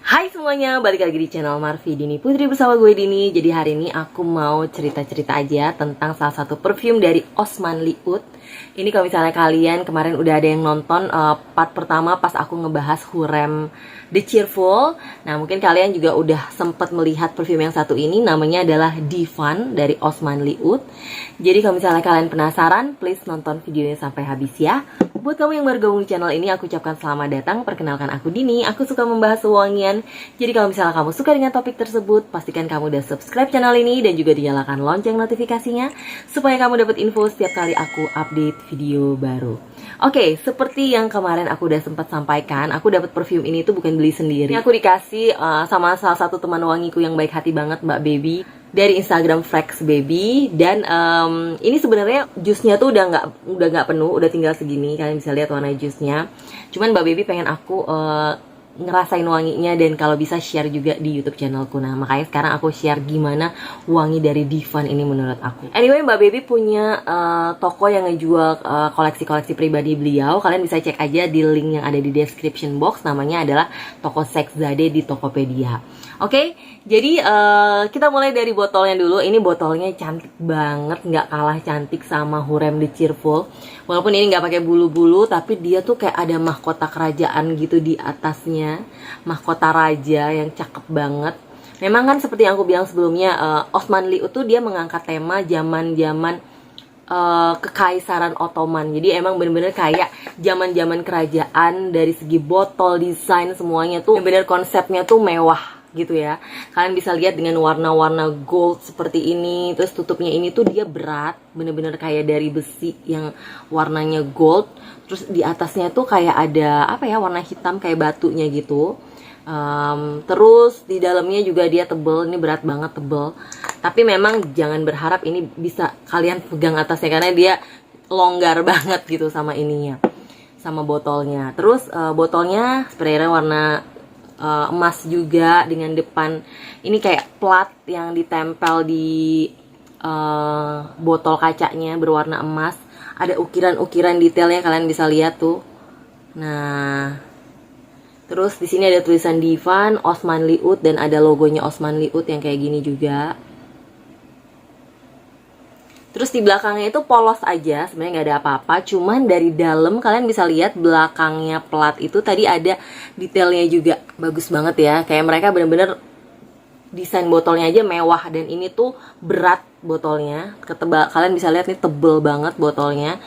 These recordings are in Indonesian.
Hai semuanya, balik lagi di channel Marvi Dini Putri bersama gue Dini. Jadi hari ini aku mau cerita-cerita aja tentang salah satu perfume dari Osman Liut. Ini kalau misalnya kalian kemarin udah ada yang nonton part pertama pas aku ngebahas Hurem The Cheerful. Nah mungkin kalian juga udah sempet melihat perfume yang satu ini, namanya adalah Divan dari Osman Liut. Jadi kalau misalnya kalian penasaran, please nonton videonya sampai habis ya. Buat kamu yang baru gabung di channel ini, aku ucapkan selamat datang. Perkenalkan aku Dini, aku suka membahas wangian. Jadi kalau misalnya kamu suka dengan topik tersebut, pastikan kamu udah subscribe channel ini dan juga dinyalakan lonceng notifikasinya supaya kamu dapat info setiap kali aku update video baru. Oke, seperti yang kemarin aku udah sempat sampaikan, aku dapat perfume ini tuh bukan beli sendiri. Aku dikasih sama salah satu teman wangiku yang baik hati banget, Mbak Baby, dari Instagram Frex Baby. Dan ini sebenarnya jusnya tuh udah nggak penuh, udah tinggal segini. Kalian bisa lihat warna jusnya. Cuman Mbak Baby pengen aku ngerasain wanginya dan kalau bisa share juga di YouTube channelku. Nah makanya sekarang aku share gimana wangi dari Divan ini menurut aku. Anyway, Mbak Baby punya toko yang ngejual koleksi-koleksi pribadi beliau. Kalian bisa cek aja di link yang ada di description box. Namanya adalah Toko Sexzade di Tokopedia. Oke, jadi kita mulai dari botolnya dulu. Ini botolnya cantik banget, nggak kalah cantik sama Hurem The Cheerful. Walaupun ini nggak pakai bulu-bulu, tapi dia tuh kayak ada mahkota kerajaan gitu di atasnya. Mahkota raja yang cakep banget. Memang kan seperti yang aku bilang sebelumnya, Osman Liut tuh dia mengangkat tema zaman-zaman kekaisaran Ottoman. Jadi emang bener-bener kayak zaman-zaman kerajaan. Dari segi botol, desain, semuanya tuh bener-bener konsepnya tuh mewah gitu ya. Kalian bisa lihat dengan warna-warna gold seperti ini. Terus tutupnya ini tuh dia berat, bener-bener kayak dari besi yang warnanya gold. Terus di atasnya tuh kayak ada apa ya, warna hitam kayak batunya gitu. Terus di dalamnya juga dia tebel. Ini berat banget, tebel. Tapi memang jangan berharap ini bisa kalian pegang atasnya, karena dia longgar banget gitu sama ininya, sama botolnya. Terus botolnya spraynya warna emas juga, dengan depan ini kayak plat yang ditempel di botol kacanya berwarna emas. Ada ukiran-ukiran detailnya, kalian bisa lihat tuh. Nah, terus di sini ada tulisan Divan Osman Liut dan ada logonya Osman Liut yang kayak gini juga. Terus di belakangnya itu polos aja, sebenarnya nggak ada apa-apa. Cuman dari dalam kalian bisa lihat belakangnya plat itu tadi ada detailnya juga, bagus banget ya. Kayak mereka bener-bener desain botolnya aja mewah, dan ini tuh berat botolnya, ketebal. Kalian bisa lihat nih, tebel banget botolnya.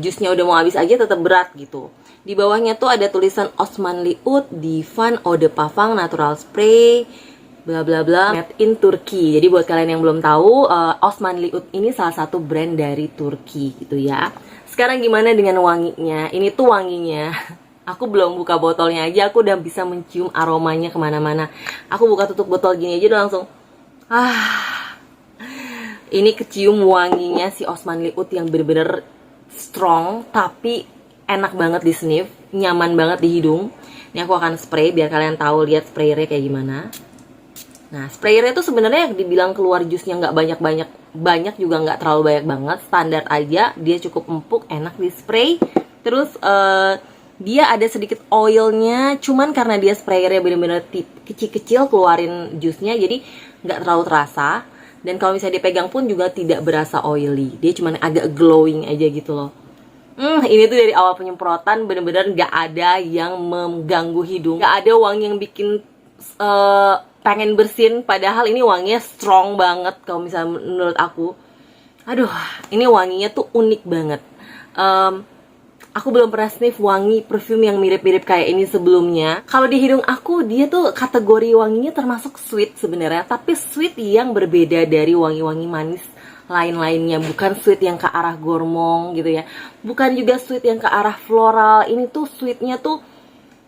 Jusnya udah mau habis aja tetap berat gitu. Di bawahnya tuh ada tulisan Osman Liut Divan Eau de Parfum Natural Spray bla bla bla, made in Turki. Jadi buat kalian yang belum tahu, Osman Liut ini salah satu brand dari Turki gitu ya. Sekarang gimana dengan wanginya? Ini tuh wanginya, aku belum buka botolnya aja aku udah bisa mencium aromanya kemana-mana. Aku buka tutup botol gini aja udah langsung ini kecium wanginya si Osman Liut yang bener-bener strong tapi enak banget di sniff, nyaman banget di hidung. Ini aku akan spray biar kalian tahu, lihat sprayernya kayak gimana. Nah, sprayernya itu sebenarnya dibilang keluar jusnya nggak banyak juga nggak terlalu banyak banget, standar aja. Dia cukup empuk, enak di spray. Terus dia ada sedikit oilnya, cuman karena dia sprayernya bener-bener kecil-kecil keluarin jusnya, jadi nggak terlalu terasa. Dan kalau misalnya dipegang pun juga tidak berasa oily, dia cuman agak glowing aja gitu loh. Ini tuh dari awal penyemprotan bener-bener nggak ada yang mengganggu hidung, nggak ada wangi yang bikin pengen bersin, padahal ini wanginya strong banget kalau misalnya menurut aku. Aduh, ini wanginya tuh unik banget. Aku belum pernah sniff wangi perfume yang mirip-mirip kayak ini sebelumnya. Kalau di hidung aku, dia tuh kategori wanginya termasuk sweet sebenarnya, tapi sweet yang berbeda dari wangi-wangi manis lain-lainnya. Bukan sweet yang ke arah gormong gitu ya, bukan juga sweet yang ke arah floral. Ini tuh sweetnya tuh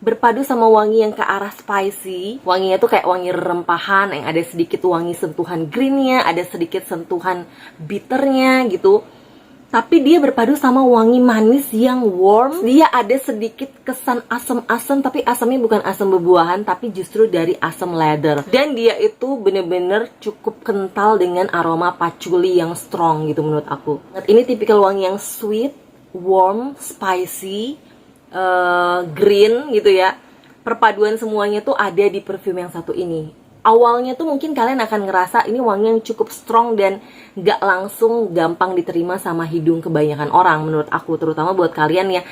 berpadu sama wangi yang ke arah spicy. Wanginya tuh kayak wangi rempahan yang ada sedikit wangi sentuhan greennya, ada sedikit sentuhan bitternya gitu. Tapi dia berpadu sama wangi manis yang warm. Dia ada sedikit kesan asam-asam, tapi asamnya bukan asam bebuahan, tapi justru dari asam leather. Dan dia itu bener-bener cukup kental dengan aroma patchouli yang strong gitu menurut aku. Ini tipikal wangi yang sweet, warm, spicy, green gitu ya. perpaduan semuanya tuh ada di perfume yang satu ini. Awalnya tuh mungkin kalian akan ngerasa ini wangi yang cukup strong dan gak langsung gampang diterima sama hidung kebanyakan orang menurut aku, terutama buat kalian ya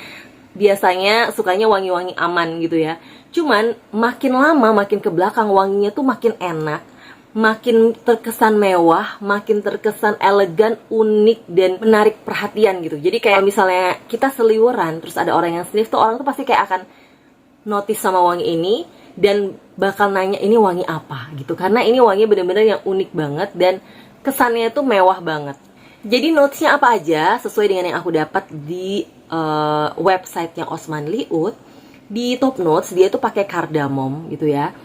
biasanya sukanya wangi-wangi aman gitu ya. Cuman makin lama makin ke belakang wanginya tuh makin enak, makin terkesan mewah, makin terkesan elegan, unik, dan menarik perhatian gitu. Jadi kayak misalnya kita seliweran terus ada orang yang sniff tuh, orang tuh pasti kayak akan notice sama wangi ini dan bakal nanya ini wangi apa gitu, karena ini wangi bener-bener yang unik banget dan kesannya itu mewah banget. Jadi notesnya apa aja sesuai dengan yang aku dapat di websitenya Osman Liut. Di top notes dia tuh pakai cardamom gitu ya.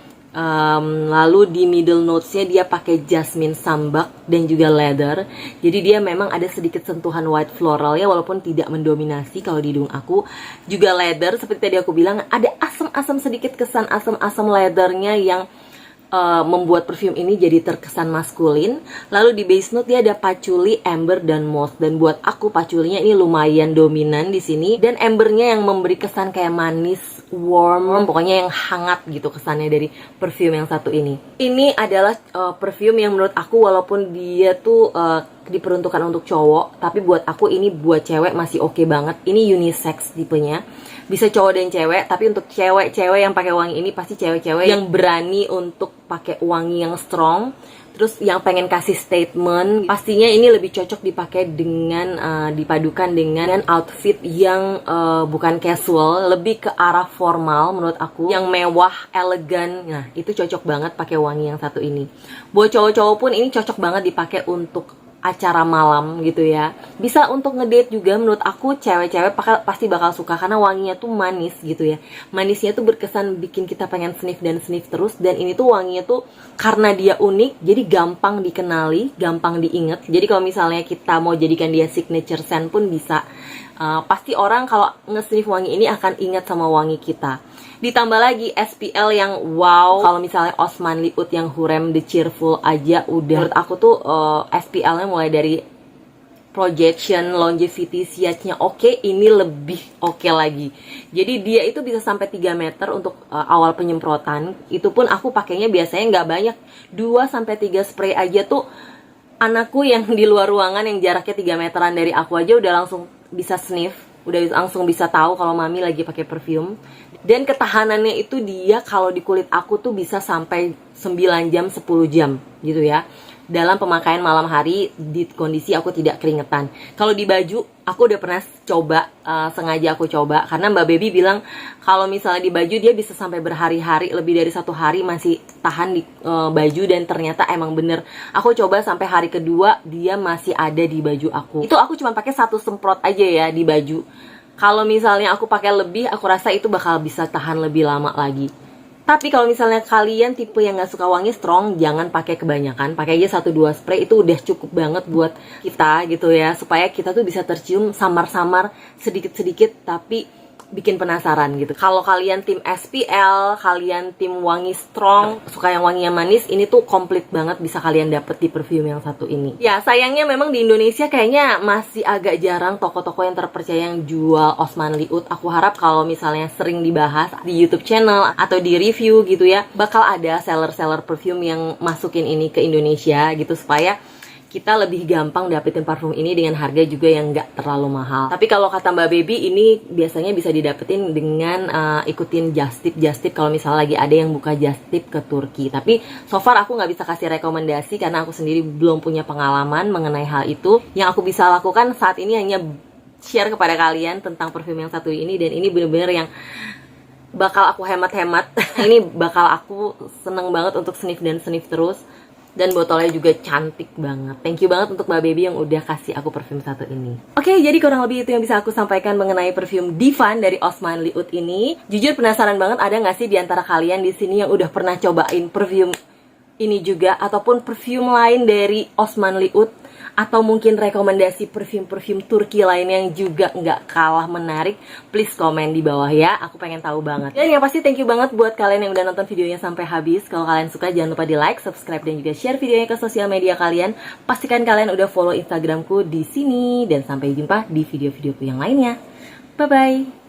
Lalu di middle notesnya dia pakai jasmine sambak dan juga leather. Jadi dia memang ada sedikit sentuhan white floral ya, walaupun tidak mendominasi kalau di hidung aku. Juga leather, seperti tadi aku bilang, ada asam-asam sedikit, kesan asam-asam leathernya yang membuat perfume ini jadi terkesan maskulin. Lalu di base note dia ada patchouli, amber, dan moss. Dan buat aku patchoulinya ini lumayan dominan di sini. Dan ambernya yang memberi kesan kayak manis, warm, pokoknya yang hangat gitu kesannya dari perfume yang satu ini. Ini adalah perfume yang menurut aku walaupun dia tuh diperuntukkan untuk cowok, tapi buat aku ini buat cewek masih oke banget. Ini unisex tipenya, bisa cowok dan cewek. Tapi untuk cewek-cewek yang pakai wangi ini pasti cewek-cewek yang berani untuk pakai wangi yang strong, terus yang pengen kasih statement. Pastinya ini lebih cocok dipakai dengan dipadukan dengan outfit yang bukan casual, lebih ke arah formal menurut aku, yang mewah, elegan. Nah, itu cocok banget pakai wangi yang satu ini. Buat cowok-cowok pun ini cocok banget dipakai untuk acara malam gitu ya. Bisa untuk ngedate juga menurut aku, cewek-cewek pasti bakal suka karena wanginya tuh manis gitu ya. Manisnya tuh berkesan bikin kita pengen sniff dan sniff terus. Dan ini tuh wanginya tuh karena dia unik, jadi gampang dikenali, gampang diinget. Jadi kalau misalnya kita mau jadikan dia signature scent pun bisa. Pasti orang kalau nge-sniff wangi ini akan ingat sama wangi kita. Ditambah lagi SPL yang wow. Kalau misalnya Osman Liut yang Hurem The Cheerful aja udah, menurut aku tuh SPL-nya mulai dari projection, longevity, siatnya oke, ini lebih oke lagi. Jadi dia itu bisa sampai 3 meter untuk awal penyemprotan. Itu pun aku pakainya biasanya nggak banyak, 2-3 spray aja tuh. Anakku yang di luar ruangan yang jaraknya 3 meteran dari aku aja udah langsung bisa sniff, udah langsung bisa tahu kalau mami lagi pakai perfume. Dan ketahanannya itu dia kalau di kulit aku tuh bisa sampai 9 jam, 10 jam gitu ya, dalam pemakaian malam hari di kondisi aku tidak keringetan. Kalau di baju aku udah pernah coba, sengaja aku coba karena Mbak Baby bilang kalau misalnya di baju dia bisa sampai berhari-hari, lebih dari 1 hari masih tahan di baju. Dan ternyata emang bener, aku coba sampai hari kedua dia masih ada di baju aku. Itu aku cuma pakai 1 semprot aja ya di baju. Kalau misalnya aku pakai lebih, aku rasa itu bakal bisa tahan lebih lama lagi. Tapi kalau misalnya kalian tipe yang gak suka wangi strong, jangan pakai kebanyakan. Pakai aja 1-2 spray, itu udah cukup banget buat kita gitu ya. Supaya kita tuh bisa tercium samar-samar, sedikit-sedikit, tapi bikin penasaran gitu. Kalau kalian tim SPL, kalian tim wangi strong, suka yang wanginya manis, ini tuh komplit banget bisa kalian dapet di perfume yang satu ini. Ya sayangnya memang di Indonesia kayaknya masih agak jarang toko-toko yang terpercaya yang jual Osman Liut. Aku harap kalau misalnya sering dibahas di YouTube channel atau di review gitu ya, bakal ada seller-seller perfume yang masukin ini ke Indonesia gitu, supaya kita lebih gampang dapetin parfum ini dengan harga juga yang nggak terlalu mahal. Tapi kalau kata Mbak Baby, ini biasanya bisa didapetin dengan ikutin just tip kalau misalnya lagi ada yang buka just tip ke Turki. Tapi so far aku nggak bisa kasih rekomendasi karena aku sendiri belum punya pengalaman mengenai hal itu. Yang aku bisa lakukan saat ini hanya share kepada kalian tentang parfum yang satu ini, dan ini bener-bener yang bakal aku hemat-hemat. Ini bakal aku seneng banget untuk sniff dan sniff terus. Dan botolnya juga cantik banget. Thank you banget untuk Mbak Baby yang udah kasih aku perfume satu ini. Oke, jadi kurang lebih itu yang bisa aku sampaikan mengenai perfume Divan dari Osman Liut ini. Jujur penasaran banget, ada nggak sih di antara kalian di sini yang udah pernah cobain perfume ini juga, ataupun perfume lain dari Osman Liut, atau mungkin rekomendasi perfume-perfume Turki lain yang juga nggak kalah menarik? Please komen di bawah ya, aku pengen tahu banget. Dan yang pasti thank you banget buat kalian yang udah nonton videonya sampai habis. Kalau kalian suka jangan lupa di like, subscribe, dan juga share videonya ke sosial media kalian. Pastikan kalian udah follow Instagramku di sini, dan sampai jumpa di video-videoku yang lainnya. Bye bye.